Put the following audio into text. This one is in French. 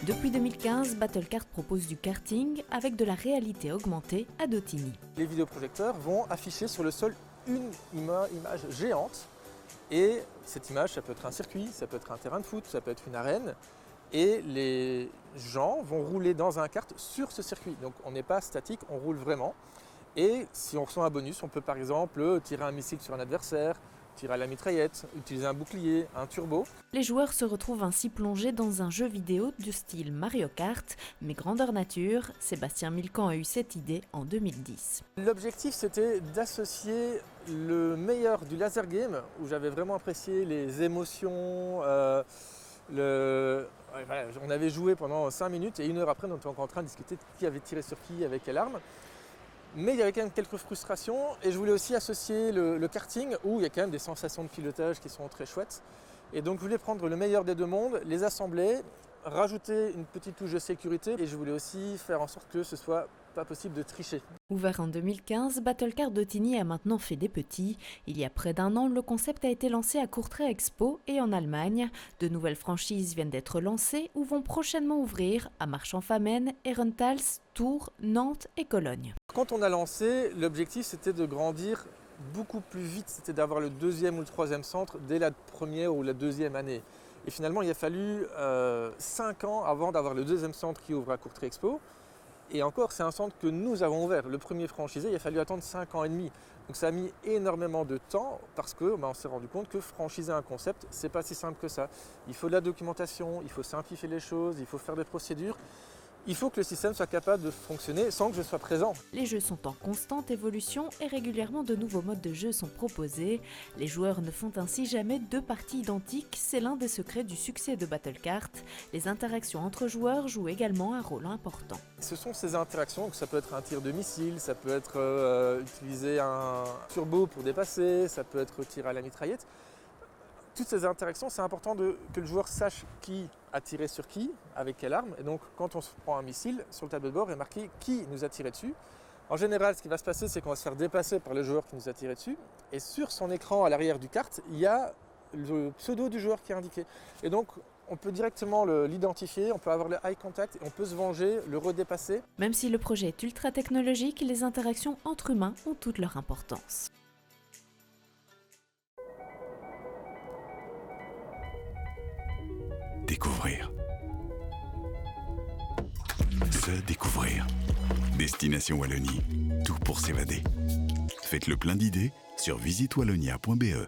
Depuis 2015, Battlecart propose du karting avec de la réalité augmentée à Dotigny. Les vidéoprojecteurs vont afficher sur le sol une image géante. Et cette image, ça peut être un circuit, ça peut être un terrain de foot, ça peut être une arène. Et les gens vont rouler dans un kart sur ce circuit. Donc on n'est pas statique, on roule vraiment. Et si on reçoit un bonus, on peut par exemple tirer un missile sur un adversaire, tirer à la mitraillette, utiliser un bouclier, un turbo. Les joueurs se retrouvent ainsi plongés dans un jeu vidéo du style Mario Kart, mais grandeur nature. Sébastien Milcan a eu cette idée en 2010. L'objectif, c'était d'associer le meilleur du laser game, où j'avais vraiment apprécié les émotions. On avait joué pendant 5 minutes et 1 heure après, on était encore en train de discuter de qui avait tiré sur qui, avec quelle arme. Mais il y avait quand même quelques frustrations et je voulais aussi associer le karting où il y a quand même des sensations de pilotage qui sont très chouettes. Et donc je voulais prendre le meilleur des deux mondes, les assembler, rajouter une petite touche de sécurité et je voulais aussi faire en sorte que ce soit pas possible de tricher. Ouvert en 2015, Battlecart Dotigny a maintenant fait des petits. Il y a près d'1 an, le concept a été lancé à Courtrai Expo et en Allemagne. De nouvelles franchises viennent d'être lancées ou vont prochainement ouvrir à Marchand-Famenne, Herentals, Tours, Nantes et Cologne. Quand on a lancé, l'objectif c'était de grandir beaucoup plus vite, c'était d'avoir le 2e ou le 3e centre dès la première ou la 2e année. Et finalement, il a fallu 5 ans avant d'avoir le 2e centre qui ouvre à Courtrai Expo. Et encore, c'est un centre que nous avons ouvert. Le premier franchisé, il a fallu attendre 5 ans et demi. Donc ça a mis énormément de temps parce qu'on s'est rendu compte que franchiser un concept, c'est pas si simple que ça. Il faut de la documentation, il faut simplifier les choses, il faut faire des procédures. Il faut que le système soit capable de fonctionner sans que je sois présent. Les jeux sont en constante évolution et régulièrement de nouveaux modes de jeu sont proposés. Les joueurs ne font ainsi jamais 2 parties identiques, c'est l'un des secrets du succès de Battlecart. Les interactions entre joueurs jouent également un rôle important. Ce sont ces interactions, donc ça peut être un tir de missile, ça peut être utiliser un turbo pour dépasser, ça peut être tir à la mitraillette. Toutes ces interactions, c'est important que le joueur sache qui a tiré sur qui, avec quelle arme. Et donc, quand on se prend un missile, sur le tableau de bord est marqué qui nous a tiré dessus. En général, ce qui va se passer, c'est qu'on va se faire dépasser par le joueur qui nous a tiré dessus. Et sur son écran à l'arrière du kart, il y a le pseudo du joueur qui est indiqué. Et donc, on peut directement l'identifier, on peut avoir le eye contact, et on peut se venger, le redépasser. Même si le projet est ultra technologique, les interactions entre humains ont toute leur importance. Découvrir. Se découvrir. Destination Wallonie. Tout pour s'évader. Faites le plein d'idées sur visitewallonia.be.